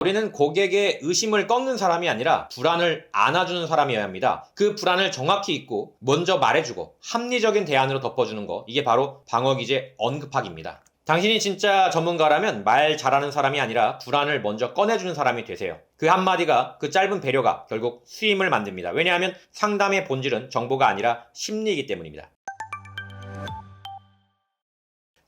우리는 고객의 의심을 꺾는 사람이 아니라 불안을 안아주는 사람이어야 합니다. 그 불안을 정확히 잊고 먼저 말해주고 합리적인 대안으로 덮어주는 거, 이게 바로 방어기제 언급하기입니다. 당신이 진짜 전문가라면 말 잘하는 사람이 아니라 불안을 먼저 꺼내주는 사람이 되세요. 그 한마디가, 그 짧은 배려가 결국 수임을 만듭니다. 왜냐하면 상담의 본질은 정보가 아니라 심리이기 때문입니다.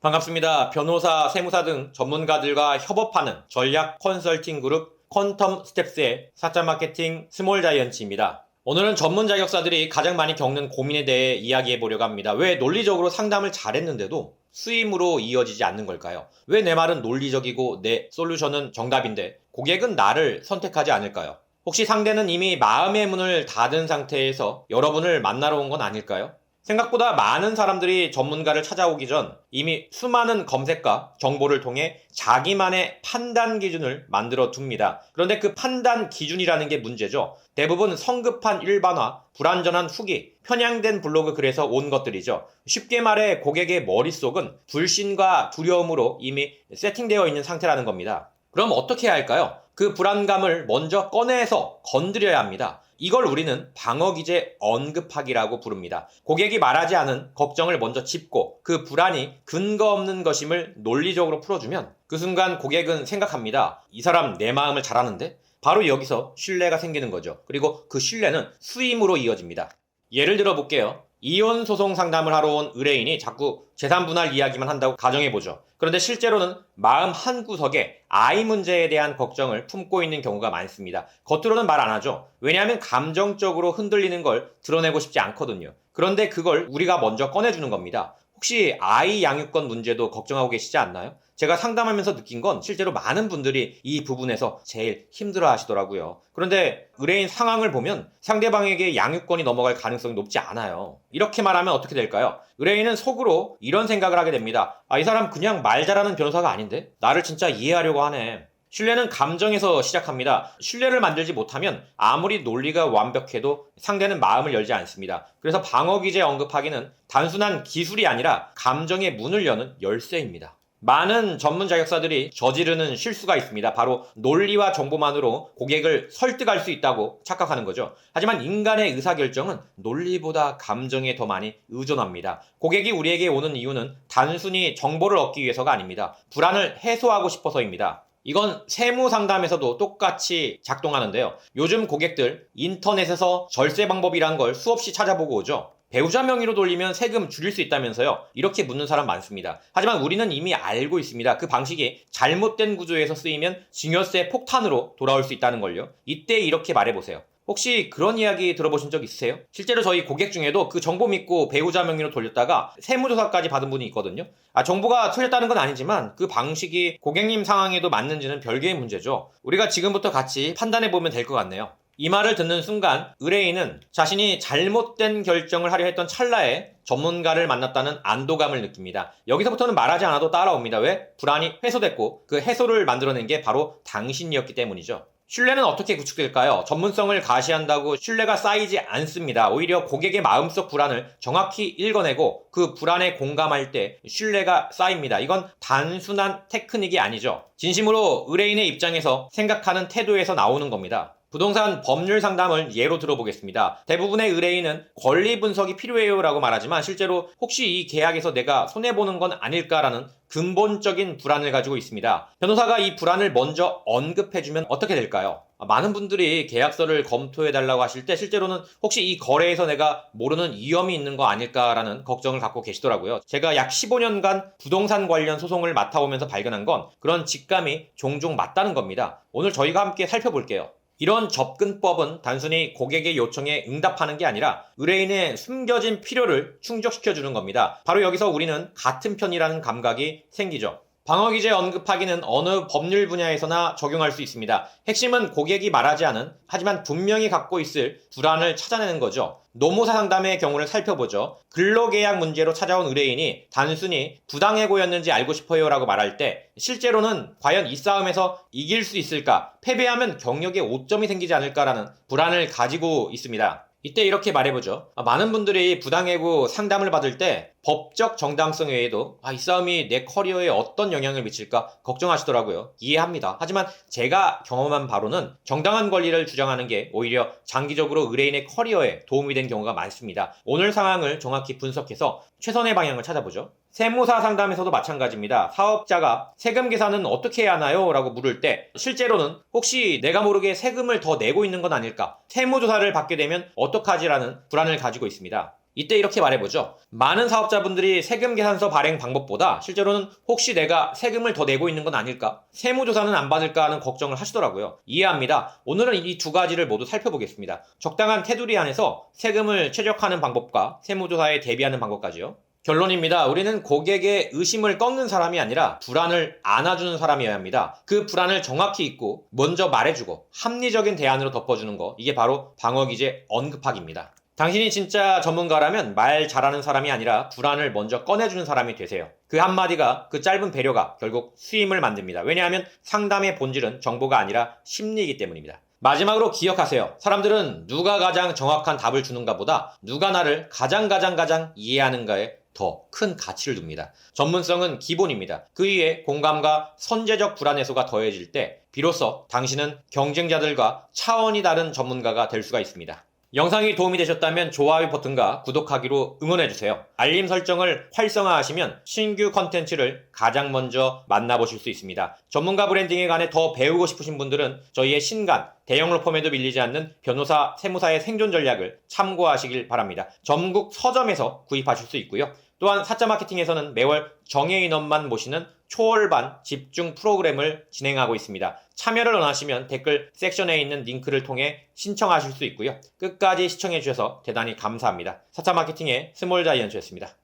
반갑습니다. 변호사, 세무사 등 전문가들과 협업하는 전략 컨설팅 그룹 퀀텀 스텝스의 사자 마케팅 스몰 자이언츠입니다. 오늘은 전문 자격사들이 가장 많이 겪는 고민에 대해 이야기해 보려고 합니다. 왜 논리적으로 상담을 잘했는데도 수임으로 이어지지 않는 걸까요? 왜 내 말은 논리적이고 내 솔루션은 정답인데 고객은 나를 선택하지 않을까요? 혹시 상대는 이미 마음의 문을 닫은 상태에서 여러분을 만나러 온 건 아닐까요? 생각보다 많은 사람들이 전문가를 찾아오기 전 이미 수많은 검색과 정보를 통해 자기만의 판단 기준을 만들어 둡니다. 그런데 그 판단 기준이라는 게 문제죠. 대부분 성급한 일반화, 불완전한 후기, 편향된 블로그 글에서 온 것들이죠. 쉽게 말해 고객의 머릿속은 불신과 두려움으로 이미 세팅되어 있는 상태라는 겁니다. 그럼 어떻게 해야 할까요? 그 불안감을 먼저 꺼내서 건드려야 합니다. 이걸 우리는 방어기제 언급하기라고 부릅니다. 고객이 말하지 않은 걱정을 먼저 짚고 그 불안이 근거 없는 것임을 논리적으로 풀어주면 그 순간 고객은 생각합니다. 이 사람 내 마음을 잘 아는데? 바로 여기서 신뢰가 생기는 거죠. 그리고 그 신뢰는 수임으로 이어집니다. 예를 들어 볼게요. 이혼 소송 상담을 하러 온 의뢰인이 자꾸 재산 분할 이야기만 한다고 가정해보죠. 그런데 실제로는 마음 한구석에 아이 문제에 대한 걱정을 품고 있는 경우가 많습니다. 겉으로는 말 안 하죠. 왜냐하면 감정적으로 흔들리는 걸 드러내고 싶지 않거든요. 그런데 그걸 우리가 먼저 꺼내주는 겁니다. 혹시 아이 양육권 문제도 걱정하고 계시지 않나요? 제가 상담하면서 느낀 건 실제로 많은 분들이 이 부분에서 제일 힘들어 하시더라고요. 그런데 의뢰인 상황을 보면 상대방에게 양육권이 넘어갈 가능성이 높지 않아요. 이렇게 말하면 어떻게 될까요? 의뢰인은 속으로 이런 생각을 하게 됩니다. 이 사람 그냥 말 잘하는 변호사가 아닌데? 나를 진짜 이해하려고 하네. 신뢰는 감정에서 시작합니다. 신뢰를 만들지 못하면 아무리 논리가 완벽해도 상대는 마음을 열지 않습니다. 그래서 방어기제 언급하기는 단순한 기술이 아니라 감정의 문을 여는 열쇠입니다. 많은 전문 자격사들이 저지르는 실수가 있습니다. 바로 논리와 정보만으로 고객을 설득할 수 있다고 착각하는 거죠. 하지만 인간의 의사결정은 논리보다 감정에 더 많이 의존합니다. 고객이 우리에게 오는 이유는 단순히 정보를 얻기 위해서가 아닙니다. 불안을 해소하고 싶어서입니다. 이건 세무 상담에서도 똑같이 작동하는데요. 요즘 고객들 인터넷에서 절세 방법이란 걸 수없이 찾아보고 오죠. 배우자 명의로 돌리면 세금 줄일 수 있다면서요? 이렇게 묻는 사람 많습니다. 하지만 우리는 이미 알고 있습니다. 그 방식이 잘못된 구조에서 쓰이면 증여세 폭탄으로 돌아올 수 있다는 걸요. 이때 이렇게 말해보세요. 혹시 그런 이야기 들어보신 적 있으세요? 실제로 저희 고객 중에도 그 정보 믿고 배우자 명의로 돌렸다가 세무조사까지 받은 분이 있거든요. 정보가 틀렸다는 건 아니지만 그 방식이 고객님 상황에도 맞는지는 별개의 문제죠. 우리가 지금부터 같이 판단해보면 될 것 같네요. 이 말을 듣는 순간 의뢰인은 자신이 잘못된 결정을 하려 했던 찰나에 전문가를 만났다는 안도감을 느낍니다. 여기서부터는 말하지 않아도 따라옵니다. 왜? 불안이 해소됐고 그 해소를 만들어낸 게 바로 당신이었기 때문이죠. 신뢰는 어떻게 구축될까요? 전문성을 가시한다고 신뢰가 쌓이지 않습니다. 오히려 고객의 마음속 불안을 정확히 읽어내고 그 불안에 공감할 때 신뢰가 쌓입니다. 이건 단순한 테크닉이 아니죠. 진심으로 의뢰인의 입장에서 생각하는 태도에서 나오는 겁니다. 부동산 법률 상담을 예로 들어보겠습니다. 대부분의 의뢰인은 권리 분석이 필요해요 라고 말하지만 실제로 혹시 이 계약에서 내가 손해보는 건 아닐까라는 근본적인 불안을 가지고 있습니다. 변호사가 이 불안을 먼저 언급해주면 어떻게 될까요? 많은 분들이 계약서를 검토해달라고 하실 때 실제로는 혹시 이 거래에서 내가 모르는 위험이 있는 거 아닐까라는 걱정을 갖고 계시더라고요. 제가 약 15년간 부동산 관련 소송을 맡아오면서 발견한 건 그런 직감이 종종 맞다는 겁니다. 오늘 저희가 함께 살펴볼게요. 이런 접근법은 단순히 고객의 요청에 응답하는 게 아니라 의뢰인의 숨겨진 필요를 충족시켜주는 겁니다. 바로 여기서 우리는 같은 편이라는 감각이 생기죠. 방어기제 언급하기는 어느 법률 분야에서나 적용할 수 있습니다. 핵심은 고객이 말하지 않은 하지만 분명히 갖고 있을 불안을 찾아내는 거죠. 노무사 상담의 경우를 살펴보죠. 근로계약 문제로 찾아온 의뢰인이 단순히 부당해고였는지 알고 싶어요 라고 말할 때 실제로는 과연 이 싸움에서 이길 수 있을까? 패배하면 경력에 오점이 생기지 않을까라는 불안을 가지고 있습니다. 이때 이렇게 말해보죠. 많은 분들이 부당해고 상담을 받을 때 법적 정당성 외에도 이 싸움이 내 커리어에 어떤 영향을 미칠까 걱정하시더라고요. 이해합니다. 하지만 제가 경험한 바로는 정당한 권리를 주장하는 게 오히려 장기적으로 의뢰인의 커리어에 도움이 된 경우가 많습니다. 오늘 상황을 정확히 분석해서 최선의 방향을 찾아보죠. 세무사 상담에서도 마찬가지입니다. 사업자가 세금 계산은 어떻게 해야 하나요? 라고 물을 때 실제로는 혹시 내가 모르게 세금을 더 내고 있는 건 아닐까? 세무조사를 받게 되면 어떡하지라는 불안을 가지고 있습니다. 이때 이렇게 말해보죠. 많은 사업자분들이 세금 계산서 발행 방법보다 실제로는 혹시 내가 세금을 더 내고 있는 건 아닐까? 세무조사는 안 받을까 하는 걱정을 하시더라고요. 이해합니다. 오늘은 이 두 가지를 모두 살펴보겠습니다. 적당한 테두리 안에서 세금을 최적화하는 방법과 세무조사에 대비하는 방법까지요. 결론입니다. 우리는 고객의 의심을 꺾는 사람이 아니라 불안을 안아주는 사람이어야 합니다. 그 불안을 정확히 잊고 먼저 말해주고 합리적인 대안으로 덮어주는 거, 이게 바로 방어기제 언급하기입니다. 당신이 진짜 전문가라면 말 잘하는 사람이 아니라 불안을 먼저 꺼내주는 사람이 되세요. 그 한마디가, 그 짧은 배려가 결국 수임을 만듭니다. 왜냐하면 상담의 본질은 정보가 아니라 심리이기 때문입니다. 마지막으로 기억하세요. 사람들은 누가 가장 정확한 답을 주는가 보다 누가 나를 가장 이해하는가에 더 큰 가치를 둡니다. 전문성은 기본입니다. 그 위에 공감과 선제적 불안 해소가 더해질 때 비로소 당신은 경쟁자들과 차원이 다른 전문가가 될 수가 있습니다. 영상이 도움이 되셨다면 좋아요 버튼과 구독하기로 응원해주세요. 알림 설정을 활성화하시면 신규 컨텐츠를 가장 먼저 만나보실 수 있습니다. 전문가 브랜딩에 관해 더 배우고 싶으신 분들은 저희의 신간, 대형 로펌에도 밀리지 않는 변호사, 세무사의 생존 전략을 참고하시길 바랍니다. 전국 서점에서 구입하실 수 있고요. 또한 사자 마케팅에서는 매월 정예인원만 모시는 초월반 집중 프로그램을 진행하고 있습니다. 참여를 원하시면 댓글 섹션에 있는 링크를 통해 신청하실 수 있고요. 끝까지 시청해주셔서 대단히 감사합니다. 사차 마케팅의 스몰 자이언츠였습니다.